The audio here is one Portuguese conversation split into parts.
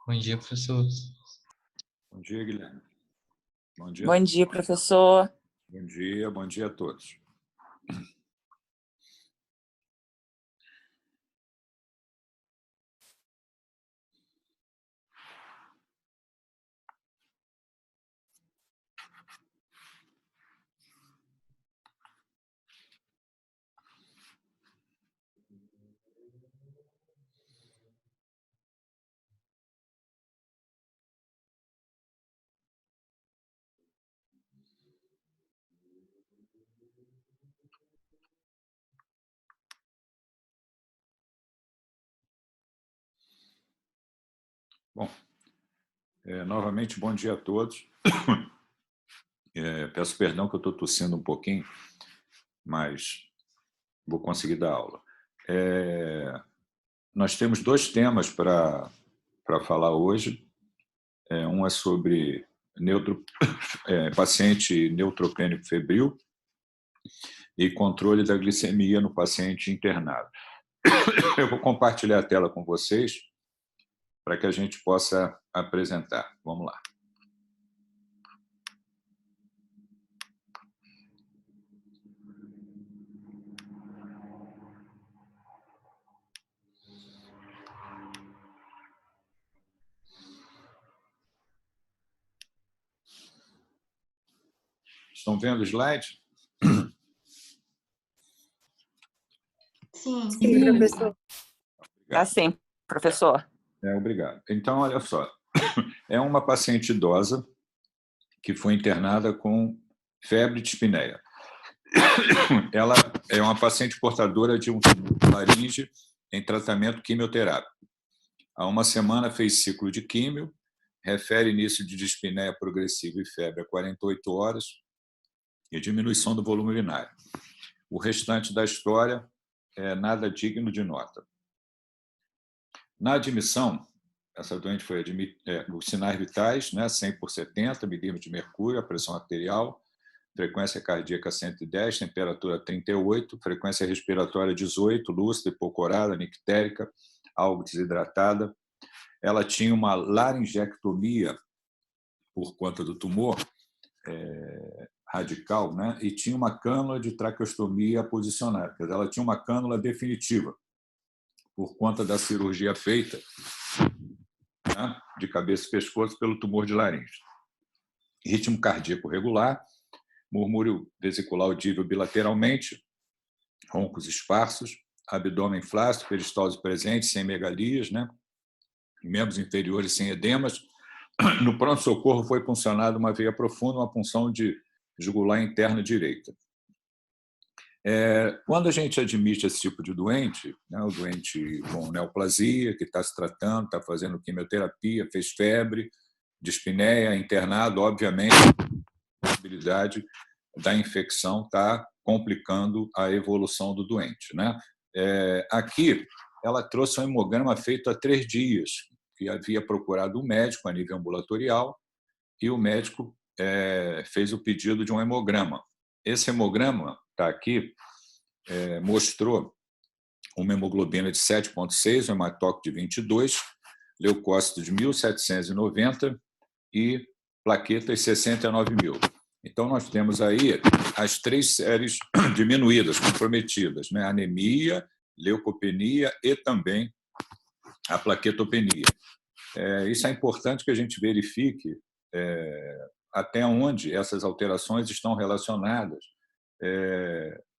Bom dia, professor. Bom dia, Guilherme. Bom dia. Bom dia, professor. Bom dia a todos. Bom, novamente, bom dia a todos. Peço perdão que eu estou tossindo um pouquinho, mas vou conseguir dar aula. Nós temos dois temas para falar hoje. Um é sobre paciente neutropênico febril e controle da glicemia no paciente internado. Eu vou compartilhar a tela com vocês para que a gente possa apresentar. Vamos lá. Estão vendo o slide? Sim. Sim, professor. Está sim, professor. Obrigado. Então, olha só. É uma paciente idosa que foi internada com febre de dispneia. Ela é uma paciente portadora de um tumor de laringe em tratamento quimioterápico. Há uma semana fez ciclo de químio, refere início de dispneia progressiva e febre a 48 horas e diminuição do volume urinário. O restante da história é nada digno de nota. Na admissão, essa doente foi os sinais vitais, né, 100/70, milímetros de mercúrio, a pressão arterial, frequência cardíaca 110, temperatura 38, frequência respiratória 18, lúcida, hipocorada, nictérica, algo desidratada. Ela tinha uma laringectomia por conta do tumor radical, né, e tinha uma cânula de traqueostomia posicionada. Quer dizer, ela tinha uma cânula definitiva por conta da cirurgia feita, né, de cabeça e pescoço pelo tumor de laringe. Ritmo cardíaco regular, murmúrio vesicular audível bilateralmente, roncos esparsos, abdômen flácido, peristalse presente, sem megalias, né? Membros inferiores sem edemas. No pronto-socorro foi puncionada uma veia profunda, uma punção de jugular interna direita. Quando a gente admite esse tipo de doente, né, o doente com neoplasia, que está se tratando, está fazendo quimioterapia, fez febre, dispneia, internado, obviamente, a possibilidade da infecção está complicando a evolução do doente, né? Aqui, ela trouxe um hemograma feito há 3 dias, que havia procurado um médico a nível ambulatorial, e o médico fez o pedido de um hemograma. Esse hemograma está aqui, mostrou uma hemoglobina de 7,6, um hematócrito de 22, leucócito de 1.790 e plaquetas 69.000. Então, nós temos aí as 3 séries diminuídas, comprometidas, né? Anemia, leucopenia e também a plaquetopenia. Isso é importante que a gente verifique até onde essas alterações estão relacionadas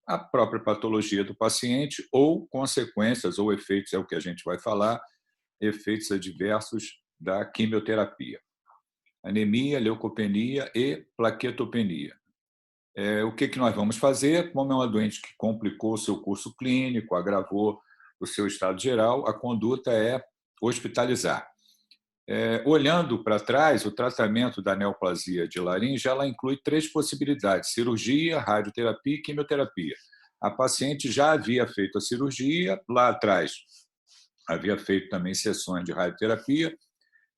à própria patologia do paciente ou consequências ou efeitos, é o que a gente vai falar, efeitos adversos da quimioterapia. Anemia, leucopenia e plaquetopenia. O que nós vamos fazer? Como é uma doente que complicou o seu curso clínico, agravou o seu estado geral, a conduta é hospitalizar. Olhando para trás, o tratamento da neoplasia de laringe ela inclui 3 possibilidades: cirurgia, radioterapia e quimioterapia. A paciente já havia feito a cirurgia, lá atrás havia feito também sessões de radioterapia,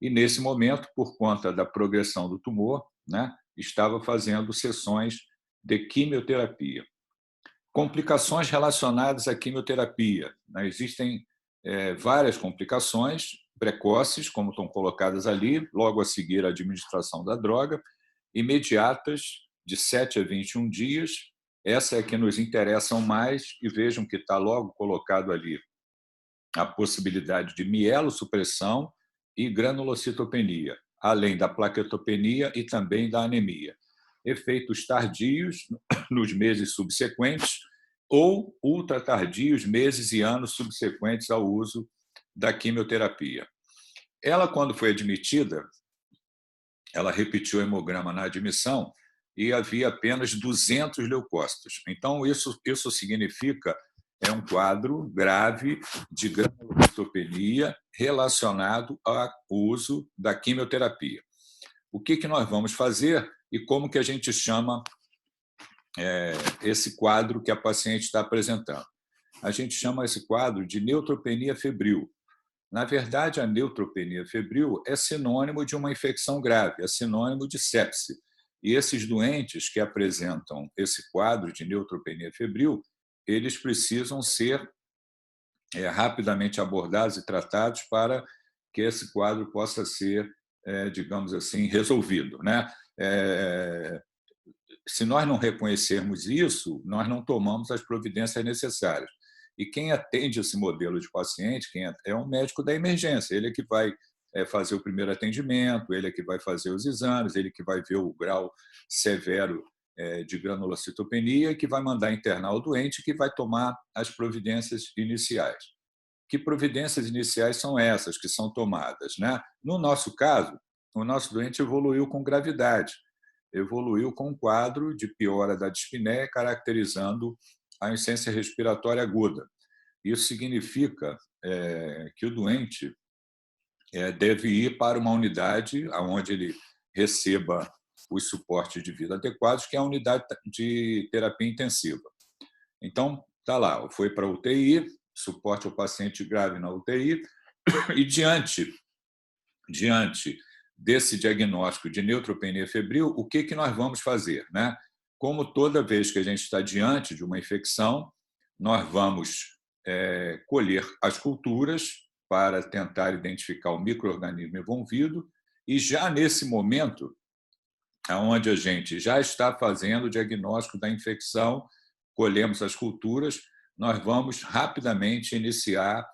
e, nesse momento, por conta da progressão do tumor, né, estava fazendo sessões de quimioterapia. Complicações relacionadas à quimioterapia, né? Existem várias complicações, precoces, como estão colocadas ali, logo a seguir a administração da droga, imediatas, de 7 a 21 dias. Essa é que nos interessam mais, e vejam que está logo colocado ali a possibilidade de mielossupressão e granulocitopenia, além da plaquetopenia e também da anemia. Efeitos tardios nos meses subsequentes ou ultratardios, meses e anos subsequentes ao uso da quimioterapia. Ela, quando foi admitida, ela repetiu o hemograma na admissão e havia apenas 200 leucócitos. Então, isso significa um quadro grave de granulocitopenia relacionado ao uso da quimioterapia. O que nós vamos fazer e como que a gente chama esse quadro que a paciente está apresentando? A gente chama esse quadro de neutropenia febril. Na verdade, a neutropenia febril é sinônimo de uma infecção grave, é sinônimo de sepse. E esses doentes que apresentam esse quadro de neutropenia febril, eles precisam ser rapidamente abordados e tratados para que esse quadro possa ser, digamos assim, resolvido, né? Se nós não reconhecermos isso, nós não tomamos as providências necessárias. E quem atende esse modelo de paciente é um médico da emergência. Ele é que vai fazer o primeiro atendimento, ele é que vai fazer os exames, ele que vai ver o grau severo de granulocitopenia e que vai mandar internar o doente, que vai tomar as providências iniciais. Que providências iniciais são essas que são tomadas, né? No nosso caso, o nosso doente evoluiu com gravidade, evoluiu com um quadro de piora da dispneia, caracterizando a insuficiência respiratória aguda. Isso significa que o doente deve ir para uma unidade onde ele receba os suportes de vida adequados, que é a unidade de terapia intensiva. Então, está lá, foi para a UTI, suporte ao paciente grave na UTI, e diante desse diagnóstico de neutropenia febril, o que nós vamos fazer, né? Como toda vez que a gente está diante de uma infecção, nós vamos colher as culturas para tentar identificar o micro-organismo envolvido, e já nesse momento, onde a gente já está fazendo o diagnóstico da infecção, colhemos as culturas, nós vamos rapidamente iniciar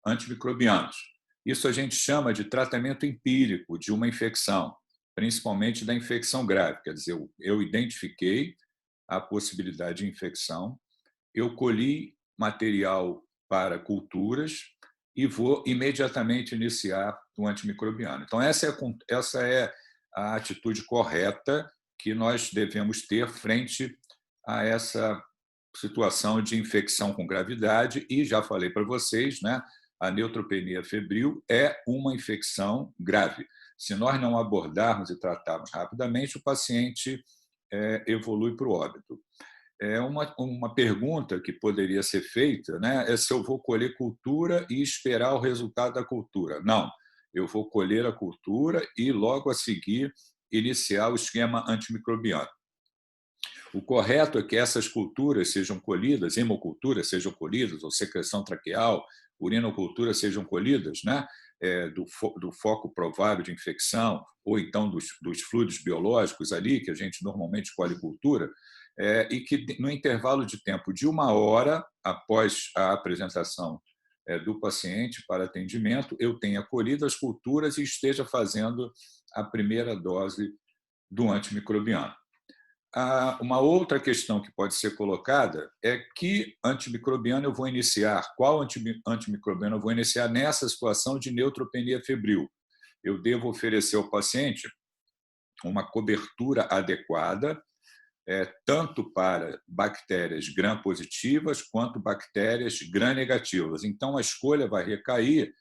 antimicrobianos. Isso a gente chama de tratamento empírico de uma infecção, principalmente da infecção grave. Quer dizer, eu identifiquei a possibilidade de infecção, eu colhi material para culturas e vou imediatamente iniciar o antimicrobiano. Então, essa é a atitude correta que nós devemos ter frente a essa situação de infecção com gravidade. E já falei para vocês, né, a neutropenia febril é uma infecção grave. Se nós não abordarmos e tratarmos rapidamente, o paciente evolui para o óbito. Uma pergunta que poderia ser feita, né, é se eu vou colher cultura e esperar o resultado da cultura. Não, eu vou colher a cultura e, logo a seguir, iniciar o esquema antimicrobiano. O correto é que essas culturas sejam colhidas, hemoculturas sejam colhidas, ou secreção traqueal, urinoculturas sejam colhidas, né, do foco provável de infecção, ou então dos fluidos biológicos ali, que a gente normalmente colhe cultura, e que no intervalo de tempo de 1 hora após a apresentação do paciente para atendimento, eu tenha colhido as culturas e esteja fazendo a primeira dose do antimicrobiano. Uma outra questão que pode ser colocada é que antimicrobiano eu vou iniciar, qual antimicrobiano eu vou iniciar nessa situação de neutropenia febril. Eu devo oferecer ao paciente uma cobertura adequada, tanto para bactérias gram-positivas quanto bactérias gram-negativas. Então, a escolha vai recair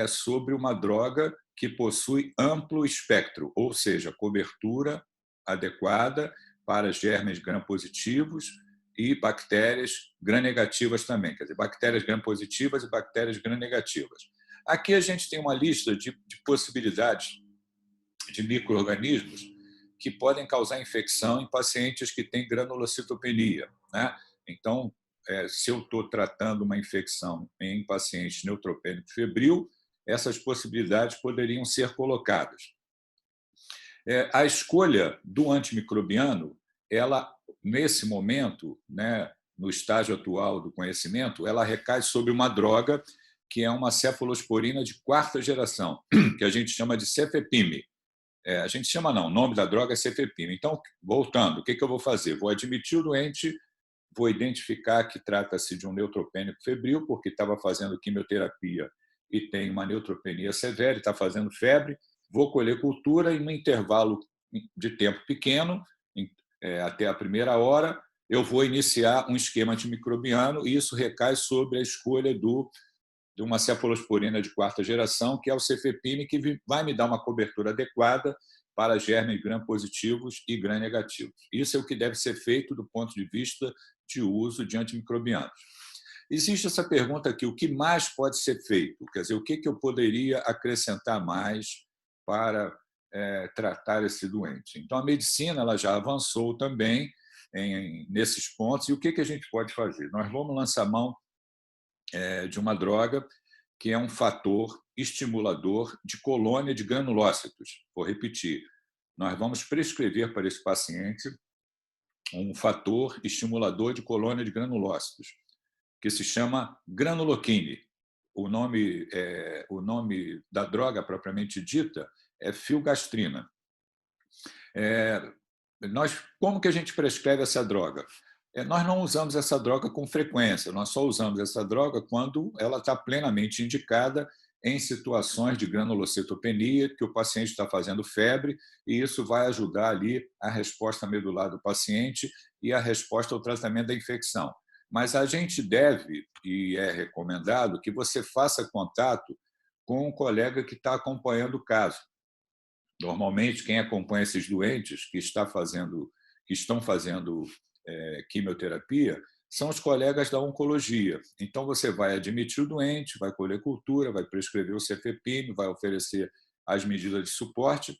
sobre uma droga que possui amplo espectro, ou seja, cobertura adequada para germes gram-positivos e bactérias gram-negativas também, quer dizer, bactérias gram-positivas e bactérias gram-negativas. Aqui a gente tem uma lista de possibilidades de micro-organismos que podem causar infecção em pacientes que têm granulocitopenia, né? Então, se eu estou tratando uma infecção em paciente neutropênico febril, essas possibilidades poderiam ser colocadas. A escolha do antimicrobiano, ela, nesse momento, né, no estágio atual do conhecimento, ela recai sobre uma droga que é uma cefalosporina de quarta geração, que a gente chama de cefepime. A gente chama não, o nome da droga é cefepime. Então, voltando, o que eu vou fazer? Vou admitir o doente, vou identificar que trata-se de um neutropênico febril, porque estava fazendo quimioterapia e tem uma neutropenia severa, está fazendo febre, vou colher cultura e, no intervalo de tempo pequeno, até a primeira hora, eu vou iniciar um esquema antimicrobiano e isso recai sobre a escolha de uma cefalosporina de quarta geração, que é o cefepime, que vai me dar uma cobertura adequada para germes gram-positivos e gram-negativos. Isso é o que deve ser feito do ponto de vista de uso de antimicrobianos. Existe essa pergunta aqui, o que mais pode ser feito? Quer dizer, o que eu poderia acrescentar mais para tratar esse doente? Então, a medicina ela já avançou também nesses pontos. E o que a gente pode fazer? Nós vamos lançar mão de uma droga que é um fator estimulador de colônia de granulócitos. Vou repetir, nós vamos prescrever para esse paciente um fator estimulador de colônia de granulócitos, que se chama granuloquine. O nome da droga propriamente dita é filgastrina. Como que a gente prescreve essa droga? Nós não usamos essa droga com frequência, nós só usamos essa droga quando ela está plenamente indicada em situações de granulocitopenia, que o paciente está fazendo febre, e isso vai ajudar ali a resposta medular do paciente e a resposta ao tratamento da infecção. Mas a gente deve, e é recomendado, que você faça contato com um colega que está acompanhando o caso. Normalmente, quem acompanha esses doentes que estão fazendo quimioterapia são os colegas da oncologia. Então, você vai admitir o doente, vai colher cultura, vai prescrever o cefepime, vai oferecer as medidas de suporte.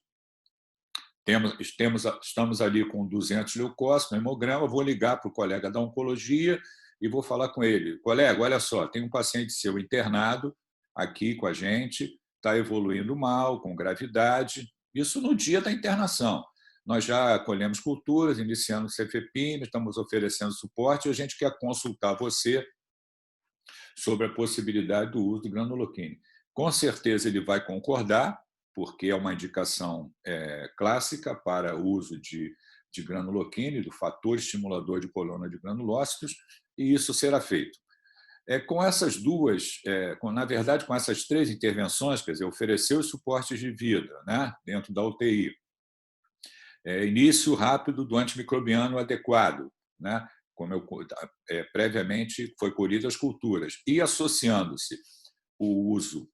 Estamos ali com 200 leucócitos no hemograma, vou ligar para o colega da oncologia e vou falar com ele. Colega, olha só, tem um paciente seu internado aqui com a gente, está evoluindo mal, com gravidade. Isso no dia da internação. Nós já colhemos culturas, iniciamos cefepime, estamos oferecendo suporte e a gente quer consultar você sobre a possibilidade do uso do granuloquine. Com certeza ele vai concordar, porque é uma indicação clássica para o uso de granuloquine, do fator estimulador de colônia de granulócitos, e isso será feito. Com essas na verdade, com essas 3 intervenções, quer dizer, oferecer os suportes de vida, né, dentro da UTI, início rápido do antimicrobiano adequado, né, como previamente foi colhido as culturas, e associando-se o uso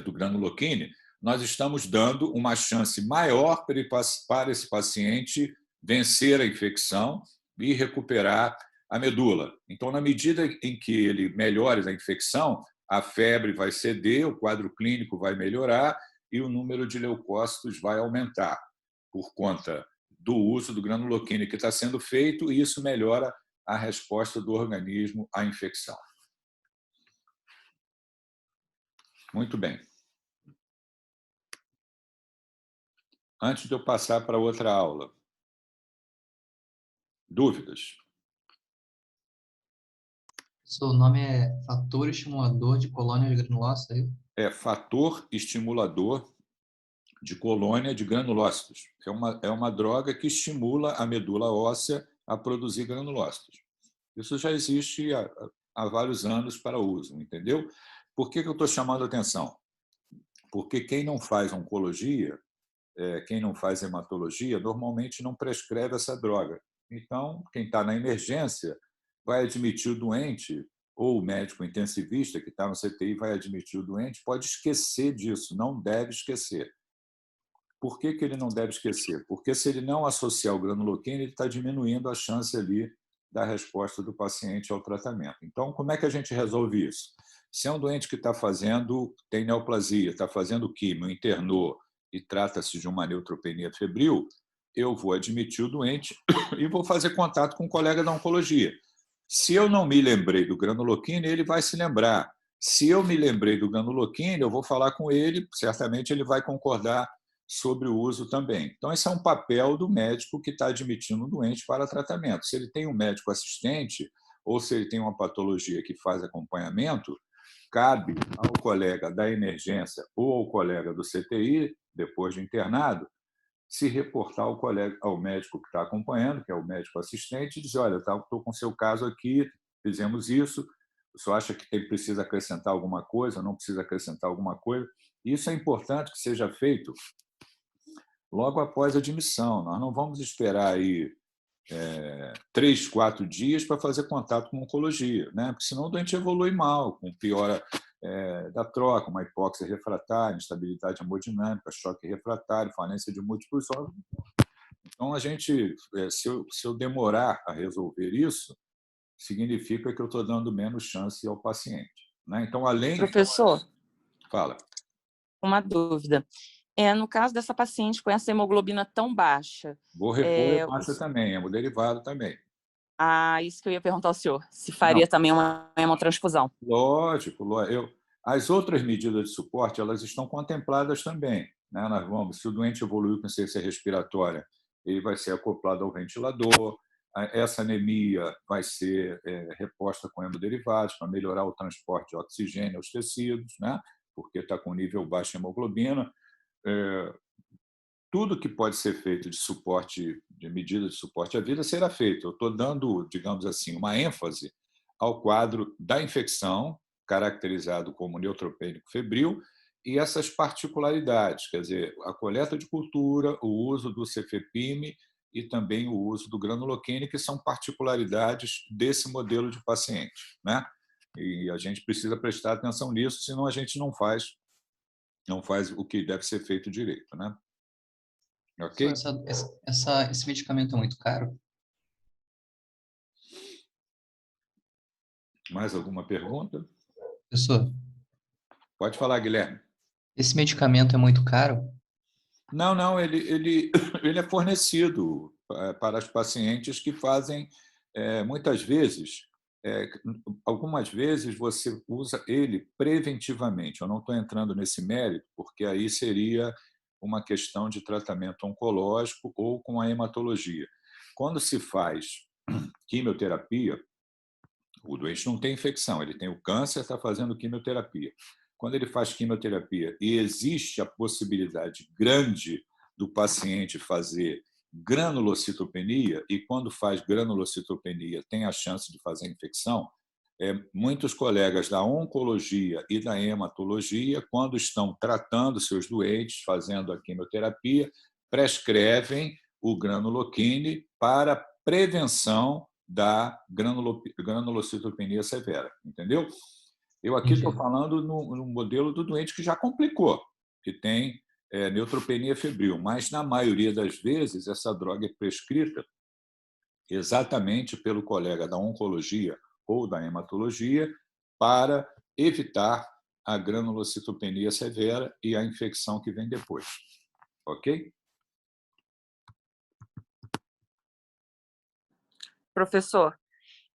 do granuloquine, nós estamos dando uma chance maior para esse paciente vencer a infecção e recuperar a medula. Então, na medida em que ele melhore a infecção, a febre vai ceder, o quadro clínico vai melhorar e o número de leucócitos vai aumentar por conta do uso do granuloquine que está sendo feito, e isso melhora a resposta do organismo à infecção. Muito bem. Antes de eu passar para outra aula, dúvidas? Seu nome é fator estimulador de colônia de granulócitos? Fator estimulador de colônia de granulócitos. É uma droga que estimula a medula óssea a produzir granulócitos. Isso já existe há vários anos para uso, entendeu? Por que eu estou chamando a atenção? Porque quem não faz oncologia, quem não faz hematologia, normalmente não prescreve essa droga. Então, quem está na emergência vai admitir o doente, ou o médico intensivista que está no CTI vai admitir o doente, pode esquecer disso, não deve esquecer. Por que ele não deve esquecer? Porque se ele não associar o granuloquine, ele está diminuindo a chance ali da resposta do paciente ao tratamento. Então, como é que a gente resolve isso? Se é um doente que tem neoplasia, está fazendo quimio, internou e trata-se de uma neutropenia febril, eu vou admitir o doente e vou fazer contato com um colega da oncologia. Se eu não me lembrei do granuloquine, ele vai se lembrar. Se eu me lembrei do granuloquine, eu vou falar com ele, certamente ele vai concordar sobre o uso também. Então, esse é um papel do médico que está admitindo um doente para tratamento. Se ele tem um médico assistente ou se ele tem uma patologia que faz acompanhamento, cabe ao colega da emergência ou ao colega do CTI, depois de internado, se reportar ao médico que está acompanhando, que é o médico assistente, e dizer: olha, estou com o seu caso aqui, fizemos isso, o senhor acha que precisa acrescentar alguma coisa, não precisa acrescentar alguma coisa? Isso é importante que seja feito logo após a admissão. Nós não vamos esperar aí 3, 4 dias para fazer contato com oncologia, né? Porque senão o doente evolui mal, com piora da troca, uma hipóxia refratária, instabilidade hemodinâmica, choque refratário, falência de múltiplos órgãos. Então, se eu demorar a resolver isso, significa que eu estou dando menos chance ao paciente, né? Então, além... Professor, Fala. uma dúvida. No caso dessa paciente com essa hemoglobina tão baixa... Vou repor a hemácia também, hemoderivado também. Isso que eu ia perguntar ao senhor. Se faria também uma hemotransfusão. Lógico. As outras medidas de suporte, elas estão contempladas também, né? Se o doente evoluiu com insuficiência respiratória, ele vai ser acoplado ao ventilador, essa anemia vai ser reposta com hemoderivados para melhorar o transporte de oxigênio aos tecidos, né? Porque está com nível baixo de hemoglobina. Tudo que pode ser feito de suporte, de medida de suporte à vida, será feito. Eu estou dando, digamos assim, uma ênfase ao quadro da infecção, caracterizado como neutropênico febril, e essas particularidades, quer dizer, a coleta de cultura, o uso do cefepime e também o uso do granuloquine, que são particularidades desse modelo de paciente, né? E a gente precisa prestar atenção nisso, senão a gente não faz o que deve ser feito direito, né? Ok? Esse medicamento é muito caro? Mais alguma pergunta? Professor, Pode falar, Guilherme. esse medicamento é muito caro? Não, ele é fornecido para os pacientes que fazem, muitas vezes, algumas vezes você usa ele preventivamente. Eu não estou entrando nesse mérito, porque aí seria uma questão de tratamento oncológico ou com a hematologia. Quando se faz quimioterapia, o doente não tem infecção, ele tem o câncer, está fazendo quimioterapia. Quando ele faz quimioterapia e existe a possibilidade grande do paciente fazer granulocitopenia, e quando faz granulocitopenia tem a chance de fazer infecção, muitos colegas da oncologia e da hematologia, quando estão tratando seus doentes, fazendo a quimioterapia, prescrevem o granuloquine para prevenção da granulocitopenia severa, entendeu? Eu aqui estou falando no modelo do doente que já complicou, que tem neutropenia febril, mas, na maioria das vezes, essa droga é prescrita exatamente pelo colega da oncologia ou da hematologia para evitar a granulocitopenia severa e a infecção que vem depois. Ok? Professor,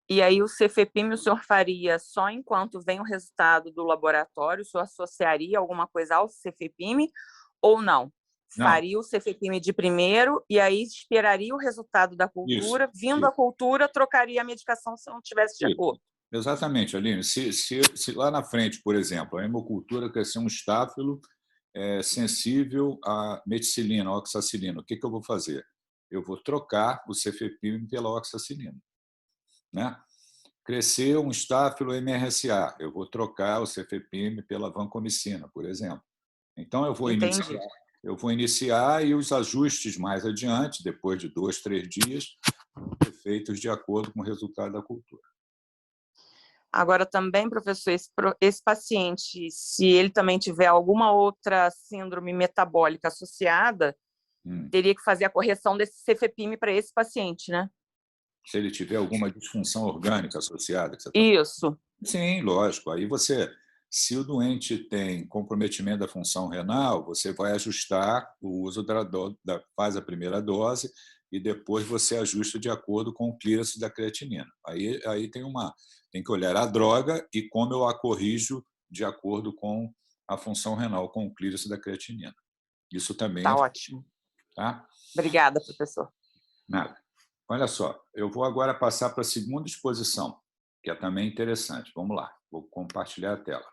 e aí o cefepime o senhor faria só enquanto vem o resultado do laboratório? O senhor associaria alguma coisa ao cefepime ou não? Não. Faria o cefepime de primeiro e aí esperaria o resultado da cultura, vindo a cultura, trocaria a medicação se não tivesse de acordo? Exatamente, Aline. Se lá na frente, por exemplo, a hemocultura crescer um estáfilo sensível à meticilina, à oxacilina, o que eu vou fazer? Eu vou trocar o cefepime pela oxacilina, né? Crescer um estáfilo MRSA, eu vou trocar o cefepime pela vancomicina, por exemplo. Então, eu vou iniciar e os ajustes mais adiante, depois de 2, 3 dias, vão ser feitos de acordo com o resultado da cultura. Agora, também, professor, esse paciente, se ele também tiver alguma outra síndrome metabólica associada, teria que fazer a correção desse cefepime para esse paciente, né? Se ele tiver alguma disfunção orgânica associada. Que você Isso. Sim, lógico. Aí se o doente tem comprometimento da função renal, você vai ajustar o uso faz a primeira dose e depois você ajusta de acordo com o clearance da creatinina. Aí tem que olhar a droga e como eu a corrijo de acordo com a função renal, com o clearance da creatinina. Isso também Tá ótimo. Tá? Obrigada, professor. Nada. Olha só, eu vou agora passar para a segunda exposição, que é também interessante. Vamos lá, vou compartilhar a tela.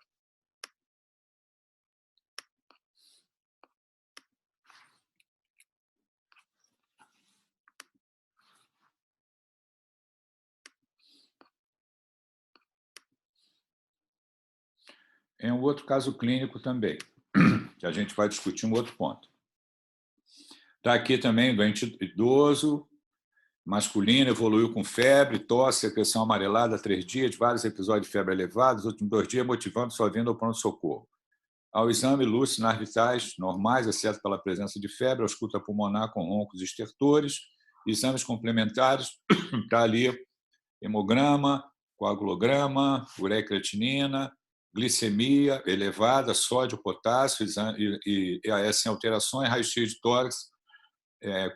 É um outro caso clínico também, que a gente vai discutir um outro ponto. Está aqui também, doente idoso, masculino, evoluiu com febre, tosse, secreção amarelada há 3 dias, vários episódios de febre elevada, os últimos 2 dias motivando sua vinda ao pronto-socorro. Ao exame, luz, sinais vitais normais, exceto pela presença de febre, ausculta pulmonar com roncos e estertores, exames complementares, está ali hemograma, coagulograma, ureia e creatinina, glicemia elevada, sódio, potássio, e EAS sem alterações, raio-x de tórax,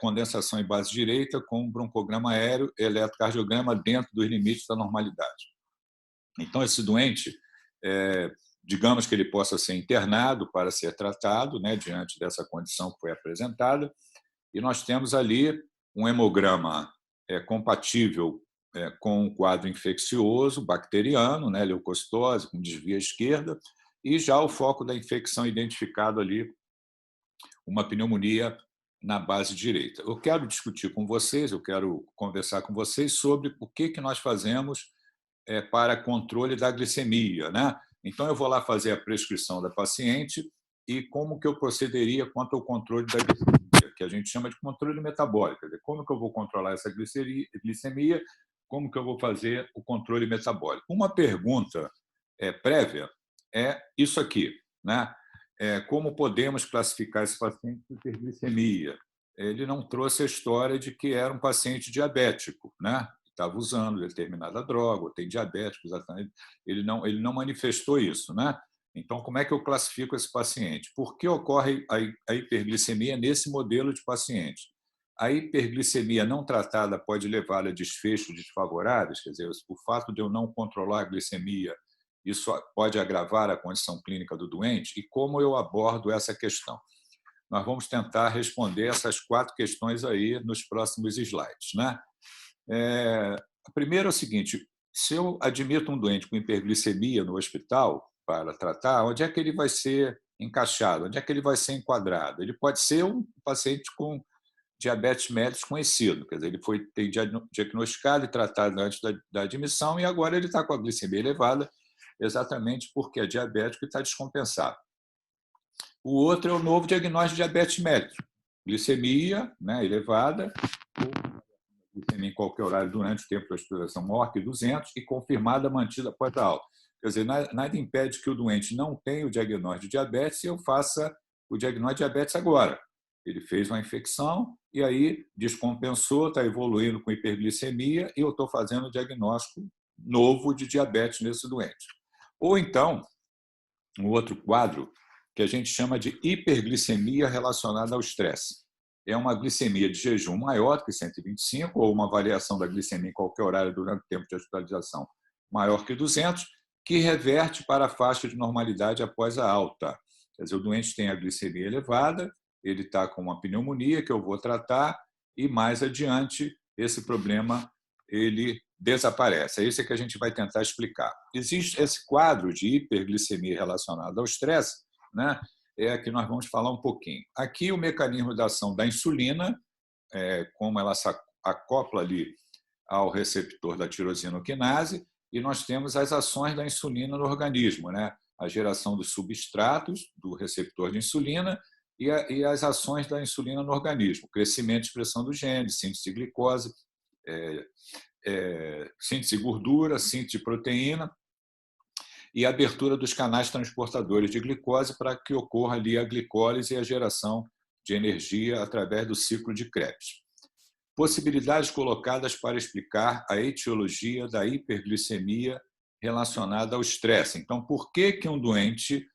condensação em base direita, com broncograma aéreo, eletrocardiograma dentro dos limites da normalidade. Então, esse doente, digamos que ele possa ser internado para ser tratado, né, diante dessa condição que foi apresentada, e nós temos ali um hemograma compatível com um quadro infeccioso bacteriano, né, leucocitose, com desvio à esquerda, e já o foco da infecção identificado ali, uma pneumonia na base direita. Eu quero discutir com vocês, eu quero conversar com vocês sobre o que nós fazemos para controle da glicemia, né? Então, eu vou lá fazer a prescrição da paciente e como que eu procederia quanto ao controle da glicemia, que a gente chama de controle metabólico. Quer dizer, como que eu vou controlar essa glicemia, como que eu vou fazer o controle metabólico. Uma pergunta prévia é isso aqui, né? Como podemos classificar esse paciente com hiperglicemia? Ele não trouxe a história de que era um paciente diabético, né? Estava usando determinada droga, ou tem diabetes, exatamente. Ele não manifestou isso, né? Então, como é que eu classifico esse paciente? Por que ocorre a hiperglicemia nesse modelo de paciente? A hiperglicemia não tratada pode levar a desfechos desfavoráveis, quer dizer, o fato de eu não controlar a glicemia, isso pode agravar a condição clínica do doente? E como eu abordo essa questão? Nós vamos tentar responder essas 4 questões aí nos próximos slides, né? A primeira é o seguinte: se eu admito um doente com hiperglicemia no hospital para tratar, onde é que ele vai ser encaixado? Onde é que ele vai ser enquadrado? Ele pode ser um paciente com diabetes mellitus conhecido, quer dizer, ele foi diagnosticado e tratado antes da admissão e agora ele está com a glicemia elevada, exatamente porque é diabético e está descompensado. O outro é o novo diagnóstico de diabetes mellitus, glicemia, né, elevada, glicemia em qualquer horário durante o tempo da hospitalização maior que 200 e confirmada, mantida após a alta. Quer dizer, nada impede que o doente não tenha o diagnóstico de diabetes e eu faça o diagnóstico de diabetes agora. Ele fez uma infecção e aí descompensou, está evoluindo com hiperglicemia e eu estou fazendo o diagnóstico novo de diabetes nesse doente. Ou então, um outro quadro que a gente chama de hiperglicemia relacionada ao estresse. É uma glicemia de jejum maior do que 125 ou uma variação da glicemia em qualquer horário durante o tempo de hospitalização maior que 200, que reverte para a faixa de normalidade após a alta. Quer dizer, o doente tem a glicemia elevada, ele está com uma pneumonia que eu vou tratar e mais adiante esse problema ele desaparece. É isso que a gente vai tentar explicar. Existe esse quadro de hiperglicemia relacionada ao estresse, né? É que nós vamos falar um pouquinho. Aqui o mecanismo de ação da insulina, como ela se acopla ali ao receptor da tirosinoquinase, e nós temos as ações da insulina no organismo, né? A geração dos substratos do receptor de insulina e as ações da insulina no organismo, crescimento e expressão do gene, síntese de glicose, síntese de gordura, síntese de proteína, e a abertura dos canais transportadores de glicose para que ocorra ali a glicólise e a geração de energia através do ciclo de Krebs. Possibilidades colocadas para explicar a etiologia da hiperglicemia relacionada ao estresse. Então, por que um doente,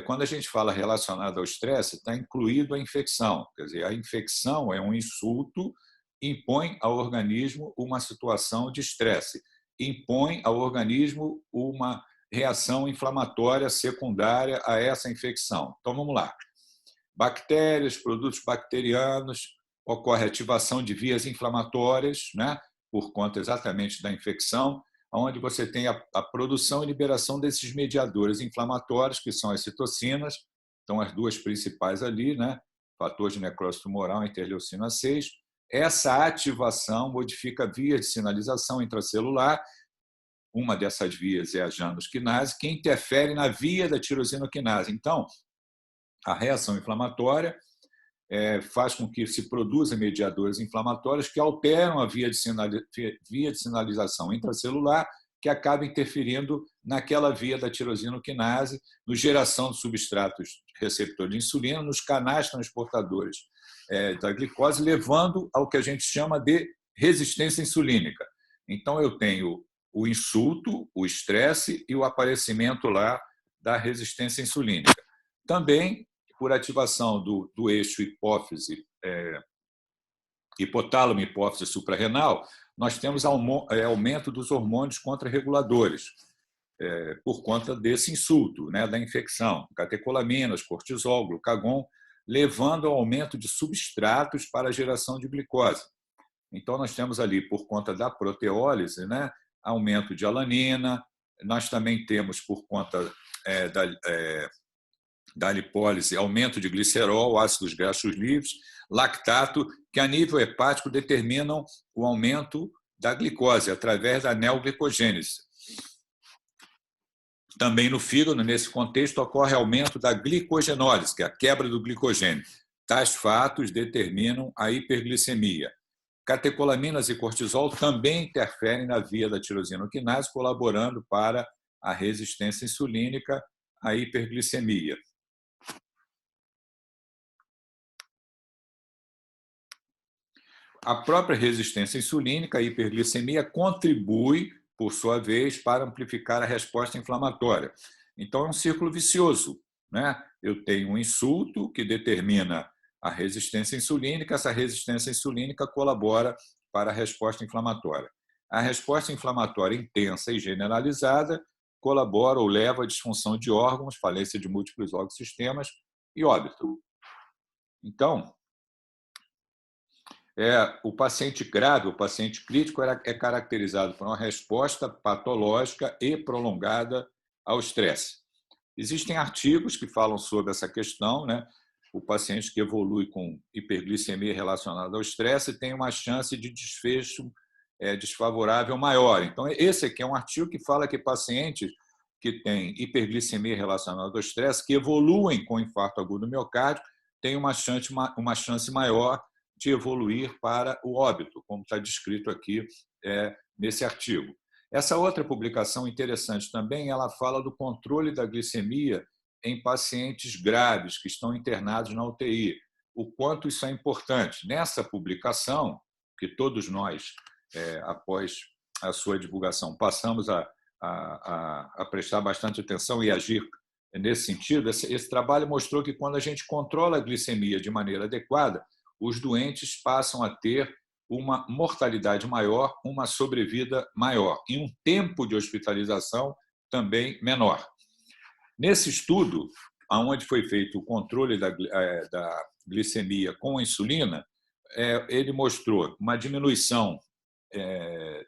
quando a gente fala relacionado ao estresse, está incluído a infecção? Quer dizer, a infecção é um insulto, impõe ao organismo uma situação de estresse, impõe ao organismo uma reação inflamatória secundária a essa infecção. Então, vamos lá. Bactérias, produtos bacterianos, ocorre ativação de vias inflamatórias, né, por conta exatamente da infecção, onde você tem a produção e liberação desses mediadores inflamatórios, que são as citocinas, então as duas principais ali, né, fator de necrose tumoral, interleucina 6. Essa ativação modifica vias de sinalização intracelular. Uma dessas vias é a janusquinase, que interfere na via da tirosinoquinase. Então, a reação inflamatória faz com que se produza mediadores inflamatórios que alteram a via de sinalização intracelular, que acaba interferindo naquela via da tirosinoquinase, na geração de substratos receptores de insulina, nos canais transportadores da glicose, levando ao que a gente chama de resistência insulínica. Então, eu tenho o insulto, o estresse e o aparecimento lá da resistência insulínica. Também, por ativação do eixo hipófise, hipotálamo e hipófise suprarrenal, nós temos aumento dos hormônios contrarreguladores, por conta desse insulto, né, da infecção, catecolaminas, cortisol, glucagon, levando ao aumento de substratos para a geração de glicose. Então, nós temos ali, por conta da proteólise, né, aumento de alanina, nós também temos, por conta da lipólise, aumento de glicerol, ácidos graxos livres, lactato, que a nível hepático determinam o aumento da glicose através da neoglicogênese. Também no fígado, nesse contexto, ocorre aumento da glicogenólise, que é a quebra do glicogênio. Tais fatos determinam a hiperglicemia. Catecolaminas e cortisol também interferem na via da tirosinoquinase, colaborando para a resistência insulínica, a hiperglicemia. A própria resistência insulínica, a hiperglicemia, contribui, por sua vez, para amplificar a resposta inflamatória. Então, é um círculo vicioso, né? Eu tenho um insulto que determina a resistência insulínica, essa resistência insulínica colabora para a resposta inflamatória. A resposta inflamatória intensa e generalizada colabora ou leva à disfunção de órgãos, falência de múltiplos órgãos e sistemas e óbito. Então, o paciente grave, o paciente crítico, é caracterizado por uma resposta patológica e prolongada ao estresse. Existem artigos que falam sobre essa questão, né? O paciente que evolui com hiperglicemia relacionada ao estresse tem uma chance de desfecho desfavorável maior. Então, esse aqui é um artigo que fala que pacientes que têm hiperglicemia relacionada ao estresse, que evoluem com infarto agudo do miocárdio, têm uma chance maior de evoluir para o óbito, como está descrito aqui nesse artigo. Essa outra publicação interessante também, ela fala do controle da glicemia em pacientes graves que estão internados na UTI. O quanto isso é importante. Nessa publicação, que todos nós, após a sua divulgação, passamos a prestar bastante atenção e agir nesse sentido, esse trabalho mostrou que quando a gente controla a glicemia de maneira adequada, os doentes passam a ter uma mortalidade maior, uma sobrevida maior e um tempo de hospitalização também menor. Nesse estudo, onde foi feito o controle da glicemia com a insulina, ele mostrou uma diminuição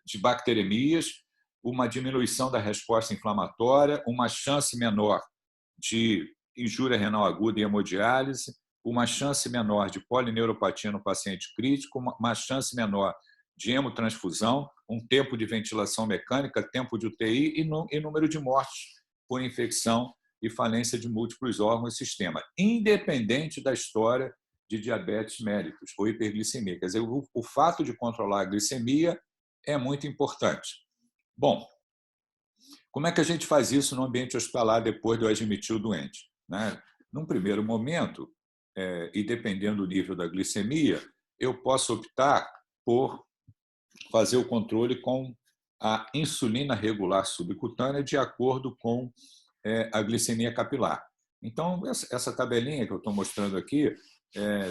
de bacteremias, uma diminuição da resposta inflamatória, uma chance menor de injúria renal aguda e hemodiálise, uma chance menor de polineuropatia no paciente crítico, uma chance menor de hemotransfusão, um tempo de ventilação mecânica, tempo de UTI e número de mortes por infecção e falência de múltiplos órgãos e sistemas, independente da história de diabetes mellitus ou hiperglicemia. Quer dizer, o fato de controlar a glicemia é muito importante. Bom, como é que a gente faz isso no ambiente hospitalar depois de eu admitir o doente? Num primeiro momento, e dependendo do nível da glicemia, eu posso optar por fazer o controle com a insulina regular subcutânea de acordo com a glicemia capilar. Então, essa tabelinha que eu estou mostrando aqui,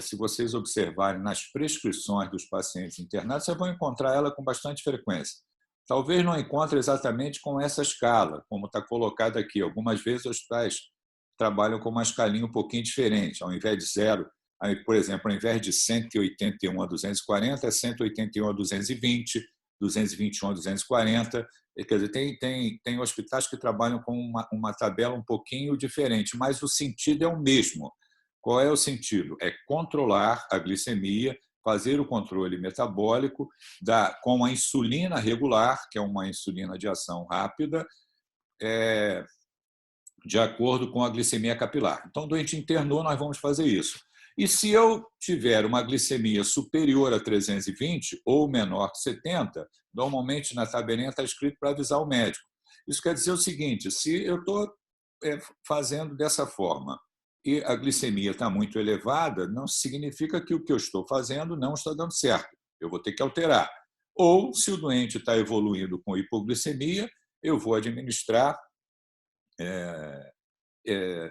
se vocês observarem nas prescrições dos pacientes internados, vocês vão encontrar ela com bastante frequência. Talvez não encontre exatamente com essa escala, como está colocado aqui. Algumas vezes os hospitais trabalham com uma escalinha um pouquinho diferente. Ao invés de 0, por exemplo, ao invés de 181 a 240, é 181 a 220, 221 a 240. Quer dizer, tem hospitais que trabalham com uma tabela um pouquinho diferente, mas o sentido é o mesmo. Qual é o sentido? É controlar a glicemia, fazer o controle metabólico com a insulina regular, que é uma insulina de ação rápida, de acordo com a glicemia capilar. Então, o doente internou, nós vamos fazer isso. E se eu tiver uma glicemia superior a 320 ou menor que 70, normalmente na tabelinha está escrito para avisar o médico. Isso quer dizer o seguinte, se eu estou fazendo dessa forma e a glicemia está muito elevada, não significa que o que eu estou fazendo não está dando certo. Eu vou ter que alterar. Ou, se o doente está evoluindo com hipoglicemia, eu vou administrar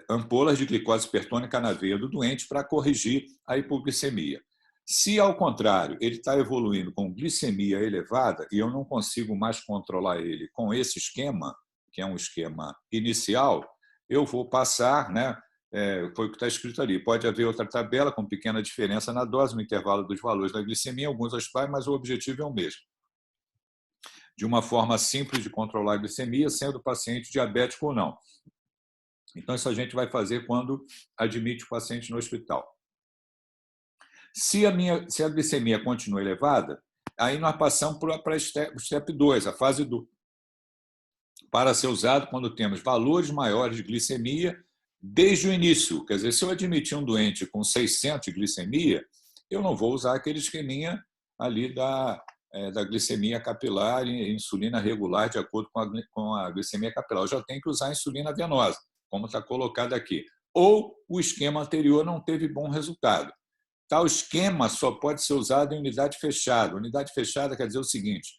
ampolas de glicose hipertônica na veia do doente para corrigir a hipoglicemia. Se, ao contrário, ele está evoluindo com glicemia elevada e eu não consigo mais controlar ele com esse esquema, que é um esquema inicial, eu vou passar, foi o que está escrito ali. Pode haver outra tabela com pequena diferença na dose, no intervalo dos valores da glicemia, alguns hospitais, mas o objetivo é o mesmo. De uma forma simples de controlar a glicemia, sendo o paciente diabético ou não. Então, isso a gente vai fazer quando admite o paciente no hospital. Se a glicemia continua elevada, aí nós passamos para o step 2, a fase do para ser usado quando temos valores maiores de glicemia desde o início. Quer dizer, se eu admitir um doente com 600 de glicemia, eu não vou usar aquele esqueminha ali da glicemia capilar e insulina regular de acordo com a glicemia capilar. Eu já tenho que usar a insulina venosa, como está colocado aqui. Ou o esquema anterior não teve bom resultado. Tal esquema só pode ser usado em unidade fechada. Unidade fechada quer dizer o seguinte,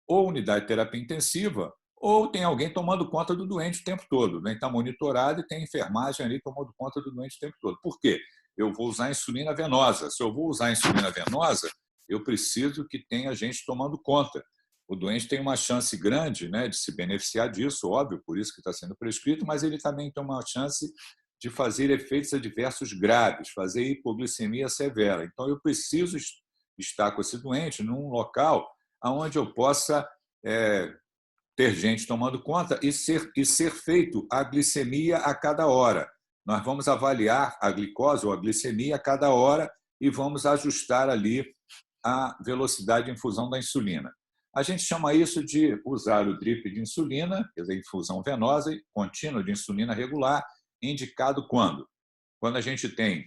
ou unidade de terapia intensiva, ou tem alguém tomando conta do doente o tempo todo. Está monitorado e tem enfermagem ali tomando conta do doente o tempo todo. Por quê? Eu vou usar insulina venosa. Se eu vou usar insulina venosa, eu preciso que tenha gente tomando conta. O doente tem uma chance grande de se beneficiar disso, óbvio, por isso que está sendo prescrito, mas ele também tem uma chance de fazer efeitos adversos graves, fazer hipoglicemia severa. Então, eu preciso estar com esse doente num local onde eu possa ter gente tomando conta e ser feito a glicemia a cada hora. Nós vamos avaliar a glicose ou a glicemia a cada hora e vamos ajustar ali a velocidade de infusão da insulina. A gente chama isso de usar o drip de insulina, quer dizer, infusão venosa contínua de insulina regular, indicado quando? Quando a gente tem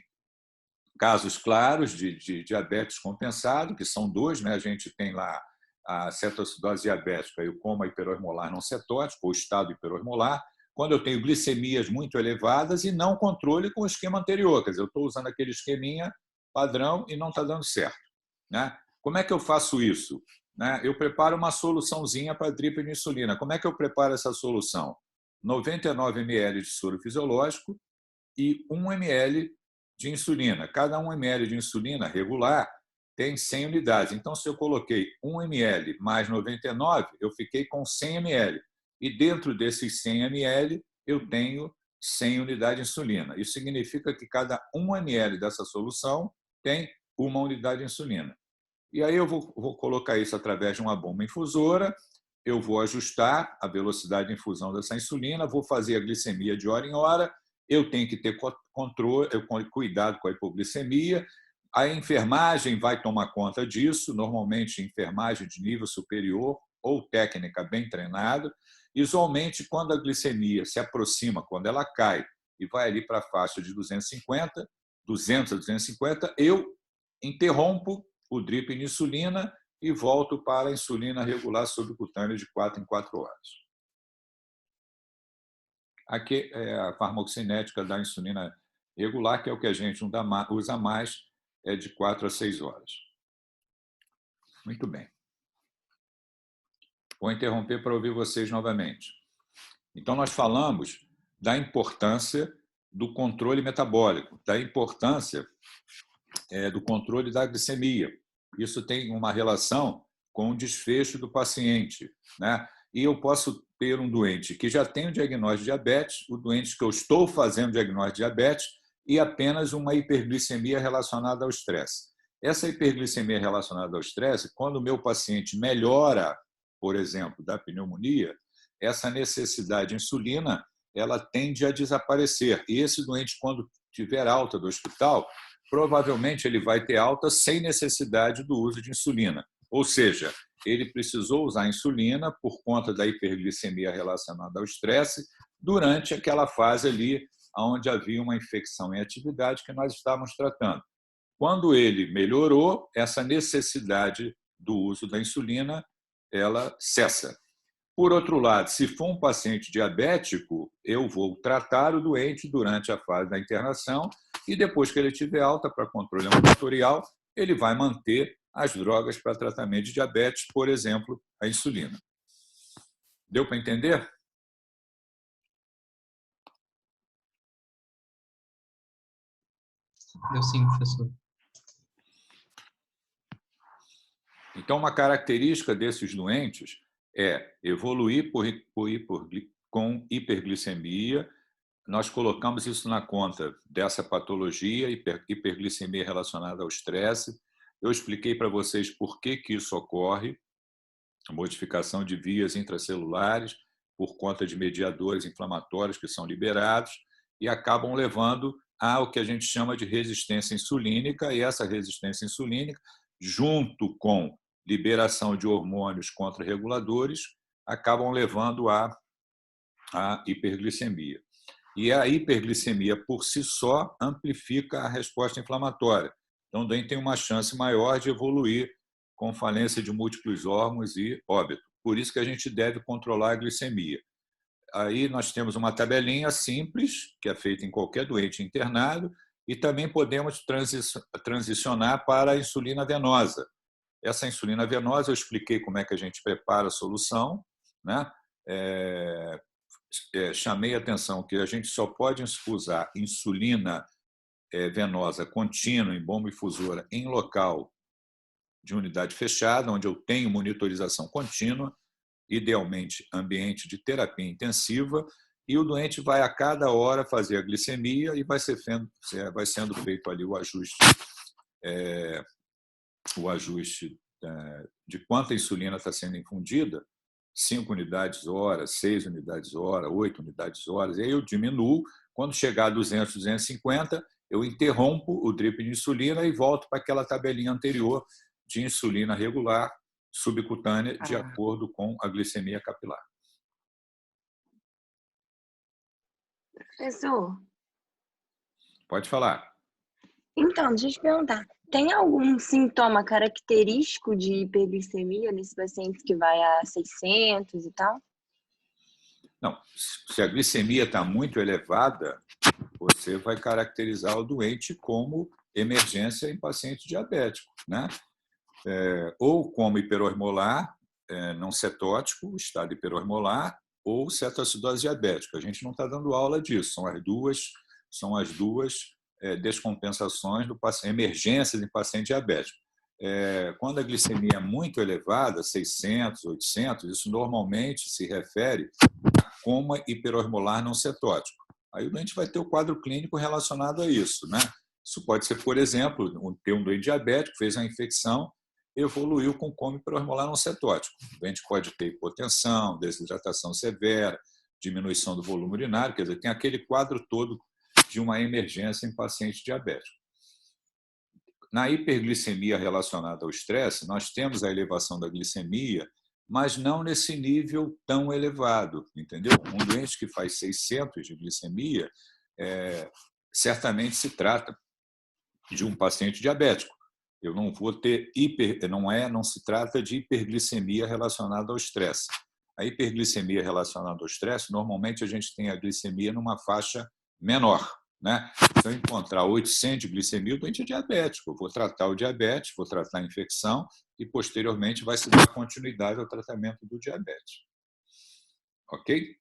casos claros de diabetes compensado, que são 2, a gente tem lá a cetoacidose diabética e o coma hiperosmolar não cetótico, ou estado hiperosmolar, quando eu tenho glicemias muito elevadas e não controle com o esquema anterior, quer dizer, eu estou usando aquele esqueminha padrão e não está dando certo. Como é que eu faço isso? Eu preparo uma soluçãozinha para drip de insulina. Como é que eu preparo essa solução? 99 ml de soro fisiológico e 1 ml de insulina. Cada 1 ml de insulina regular tem 100 unidades. Então, se eu coloquei 1 ml mais 99, eu fiquei com 100 ml. E dentro desses 100 ml, eu tenho 100 unidades de insulina. Isso significa que cada 1 ml dessa solução tem 1 unidade de insulina. E aí eu vou colocar isso através de uma bomba infusora, eu vou ajustar a velocidade de infusão dessa insulina, vou fazer a glicemia de hora em hora, eu tenho que ter controle, cuidado com a hipoglicemia, a enfermagem vai tomar conta disso, normalmente enfermagem de nível superior ou técnica bem treinada. Usualmente, quando a glicemia se aproxima, quando ela cai e vai ali para a faixa de 200 a 250, eu interrompo o drip de insulina e volto para a insulina regular subcutânea de 4 em 4 horas. Aqui é a farmacocinética da insulina regular, que é o que a gente usa mais, é de 4 a 6 horas. Muito bem. Vou interromper para ouvir vocês novamente. Então, nós falamos da importância do controle metabólico, da importância do controle da glicemia. Isso tem uma relação com o desfecho do paciente, né? E eu posso ter um doente que já tem o diagnóstico de diabetes, o doente que eu estou fazendo diagnóstico de diabetes e apenas uma hiperglicemia relacionada ao estresse. Essa hiperglicemia relacionada ao estresse, quando o meu paciente melhora, por exemplo, da pneumonia, essa necessidade de insulina, ela tende a desaparecer. E esse doente, quando tiver alta do hospital, provavelmente ele vai ter alta sem necessidade do uso de insulina. Ou seja, ele precisou usar insulina por conta da hiperglicemia relacionada ao estresse durante aquela fase ali onde havia uma infecção em atividade que nós estávamos tratando. Quando ele melhorou, essa necessidade do uso da insulina, ela cessa. Por outro lado, se for um paciente diabético, eu vou tratar o doente durante a fase da internação e depois que ele tiver alta para controle ambulatorial, ele vai manter as drogas para tratamento de diabetes, por exemplo, a insulina. Deu para entender? Deu sim, professor. Então, uma característica desses doentes é evoluir com hiperglicemia. Nós colocamos isso na conta dessa patologia, hiperglicemia relacionada ao estresse. Eu expliquei para vocês por que isso ocorre, a modificação de vias intracelulares por conta de mediadores inflamatórios que são liberados e acabam levando ao que a gente chama de resistência insulínica, e essa resistência insulínica, junto com liberação de hormônios contrarreguladores, acabam levando à hiperglicemia. E a hiperglicemia, por si só, amplifica a resposta inflamatória. Então, o doente tem uma chance maior de evoluir com falência de múltiplos órgãos e óbito. Por isso que a gente deve controlar a glicemia. Aí nós temos uma tabelinha simples, que é feita em qualquer doente internado, e também podemos transicionar para a insulina venosa. Essa insulina venosa, eu expliquei como é que a gente prepara a solução, né? Chamei a atenção que a gente só pode usar insulina venosa contínua em bomba infusora em local de unidade fechada, onde eu tenho monitorização contínua, idealmente ambiente de terapia intensiva, e o doente vai a cada hora fazer a glicemia e vai sendo feito ali o ajuste de quanta insulina está sendo infundida, 5 unidades hora, 6 unidades hora, 8 unidades hora, e aí eu diminuo. Quando chegar a 200, 250, eu interrompo o drip de insulina e volto para aquela tabelinha anterior de insulina regular subcutânea de acordo com a glicemia capilar. Professor? Pode falar. Então, deixa eu te perguntar. Tem algum sintoma característico de hiperglicemia nesse paciente que vai a 600 e tal? Não, se a glicemia está muito elevada, você vai caracterizar o doente como emergência em paciente diabético, né? Ou como hiperosmolar, não cetótico, estado hiperosmolar, ou cetoacidose diabética. A gente não está dando aula disso, são as duas descompensações do paciente, emergências em paciente diabético. Quando a glicemia é muito elevada, 600, 800, isso normalmente se refere a coma hiperosmolar não cetótico. Aí o doente vai ter o quadro clínico relacionado a isso, né? Isso pode ser, por exemplo, ter um doente diabético, fez uma infecção, evoluiu com coma hiperosmolar não cetótico. O doente pode ter hipotensão, desidratação severa, diminuição do volume urinário, quer dizer, tem aquele quadro todo de uma emergência em paciente diabético. Na hiperglicemia relacionada ao estresse, nós temos a elevação da glicemia, mas não nesse nível tão elevado, entendeu? Um doente que faz 600 de glicemia, certamente se trata de um paciente diabético. Eu não vou ter não se trata de hiperglicemia relacionada ao estresse. A hiperglicemia relacionada ao estresse, normalmente a gente tem a glicemia numa faixa menor, né? Se eu encontrar 800 de glicemia, o doente é diabético. Eu vou tratar o diabetes, vou tratar a infecção e, posteriormente, vai se dar continuidade ao tratamento do diabetes. Ok?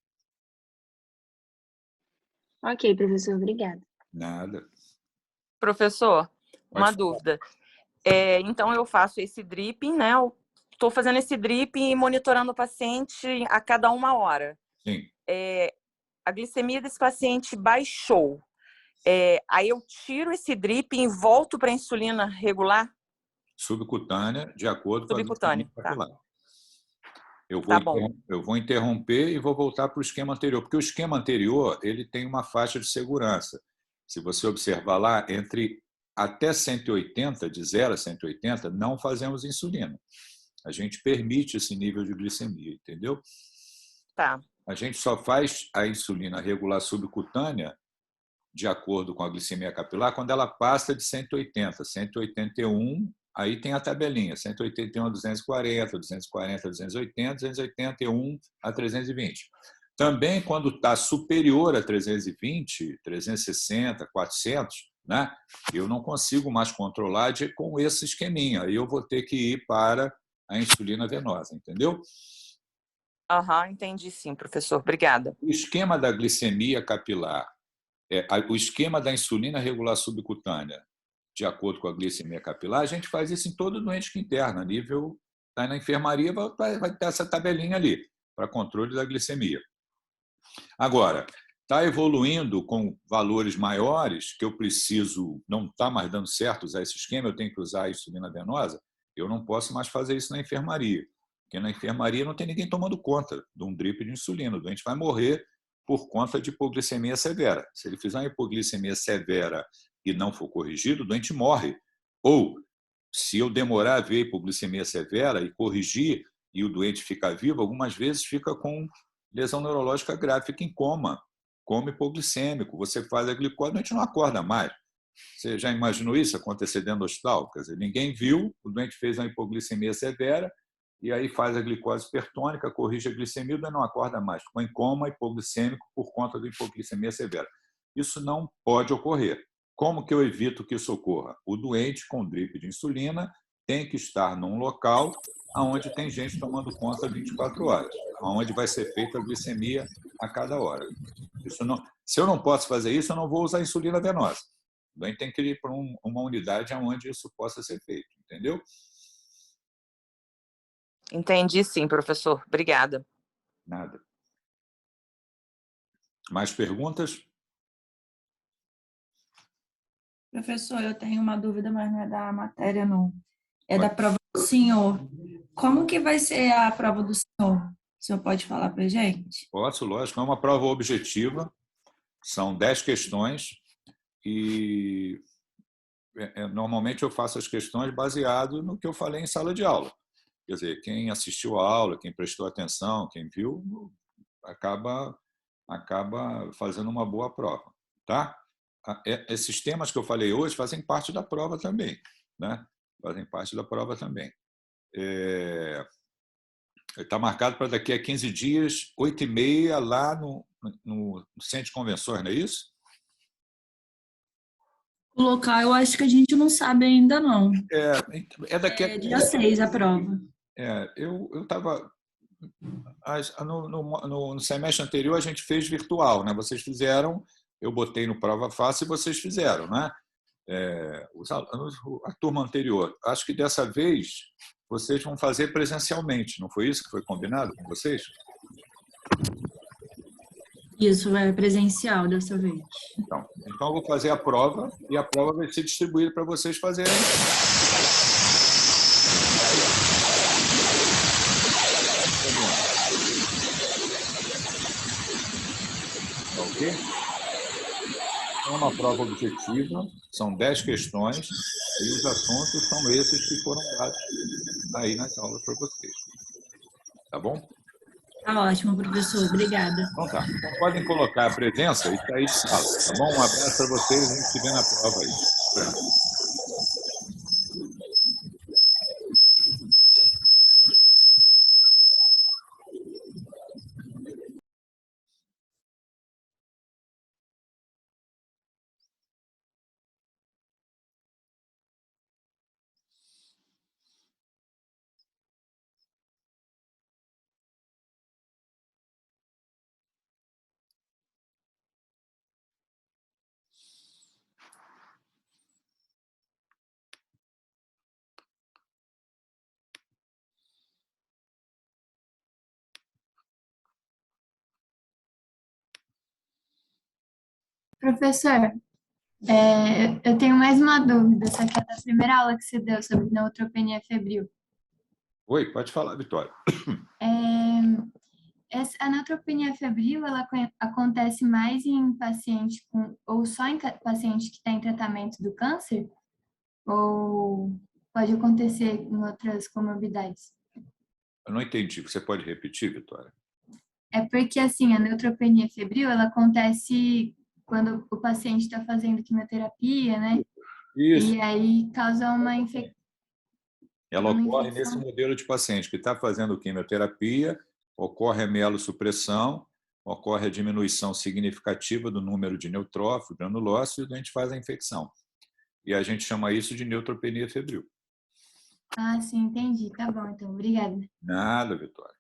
Ok, professor, obrigada. Nada. Professor, uma dúvida. Então, eu faço esse dripping, né? estou fazendo esse drip e monitorando o paciente a cada 1 hora. Sim. A glicemia desse paciente baixou. Aí eu tiro esse drip e volto para a insulina regular? Subcutânea, de acordo com a Subcutânea, glicemia capilar. tá. Eu Tá bom. vou interromper e vou voltar para o esquema anterior, porque o esquema anterior ele tem uma faixa de segurança. Se você observar lá, entre até 180, de 0 a 180, não fazemos insulina. A gente permite esse nível de glicemia, entendeu? Tá. A gente só faz a insulina regular subcutânea de acordo com a glicemia capilar quando ela passa de 180, 181, aí tem a tabelinha, 181 a 240, 240 a 280, 281 a 320. Também quando está superior a 320, 360, 400, né, eu não consigo mais controlar com esse esqueminha. Aí eu vou ter que ir para a insulina venosa, entendeu? Entendi sim, professor. Obrigada. O esquema da glicemia capilar, o esquema da insulina regular subcutânea, de acordo com a glicemia capilar, a gente faz isso em todo doente que interna, a nível, tá na enfermaria, vai ter essa tabelinha ali, para controle da glicemia. Agora, está evoluindo com valores maiores, que eu preciso, não está mais dando certo usar esse esquema, eu tenho que usar a insulina venosa, eu não posso mais fazer isso na enfermaria, porque na enfermaria não tem ninguém tomando conta de um drip de insulina, o doente vai morrer por conta de hipoglicemia severa. Se ele fizer uma hipoglicemia severa e não for corrigido, o doente morre. Ou, se eu demorar a ver hipoglicemia severa e corrigir e o doente ficar vivo, algumas vezes fica com lesão neurológica grave, fica em coma hipoglicêmico, você faz a glicose, a gente não acorda mais. Você já imaginou isso acontecer dentro do hospital? Quer dizer, ninguém viu, o doente fez uma hipoglicemia severa e aí faz a glicose hipertônica, corrige a glicemia e não acorda mais. Ficou em coma hipoglicêmico por conta da hipoglicemia severa. Isso não pode ocorrer. Como que eu evito que isso ocorra? O doente com drip de insulina tem que estar num local onde tem gente tomando conta 24 horas, onde vai ser feita a glicemia a cada hora. Isso não, se eu não posso fazer isso, eu não vou usar insulina venosa. O doente tem que ir para uma unidade onde isso possa ser feito, entendeu? Entendi sim, professor. Obrigada. Nada. Mais perguntas? Professor, eu tenho uma dúvida, mas não é da matéria, não. É da prova do senhor. Como que vai ser a prova do senhor? O senhor pode falar para a gente? Posso, lógico. É uma prova objetiva. São 10 questões e normalmente eu faço as questões baseado no que eu falei em sala de aula. Quer dizer, quem assistiu a aula, quem prestou atenção, quem viu, acaba fazendo uma boa prova, tá? Esses temas que eu falei hoje fazem parte da prova também, né? Fazem parte da prova também. Está marcado para daqui a 15 dias, 8h30, lá no Centro de Convenções, não é isso? O local eu acho que a gente não sabe ainda, não. Daqui a... É dia 6 a prova. Eu estava... No semestre anterior a gente fez virtual, né? Vocês fizeram, eu botei no Prova Fácil e vocês fizeram, né? A turma anterior. Acho que dessa vez vocês vão fazer presencialmente, não foi isso que foi combinado com vocês? Isso, é presencial dessa vez. Então eu vou fazer a prova e a prova vai ser distribuída para vocês fazerem. Ok? É uma prova objetiva, são 10 questões e os assuntos são esses que foram dados aí nas aulas para vocês. Tá bom? Tá ótimo, professor. Obrigada. Então tá. Então podem colocar a presença e sair de sala, tá bom? Um abraço para vocês, a gente se vê na prova aí. Professor, eu tenho mais uma dúvida, só que é da primeira aula que você deu sobre neutropenia febril. Oi, pode falar, Vitória. A neutropenia febril, ela acontece mais em paciente ou só em paciente que está em tratamento do câncer? Ou pode acontecer em outras comorbidades? Eu não entendi. Você pode repetir, Vitória? É porque, assim, a neutropenia febril, ela acontece quando o paciente está fazendo quimioterapia, né? Isso. E aí causa uma Ela ocorre nesse infecção. modelo de paciente que está fazendo quimioterapia, ocorre a mielossupressão, ocorre a diminuição significativa do número de neutrófilos, granulócitos, e a gente faz a infecção. E a gente chama isso de neutropenia febril. Ah, sim, entendi. Tá bom, então. Obrigada. Nada, Vitória.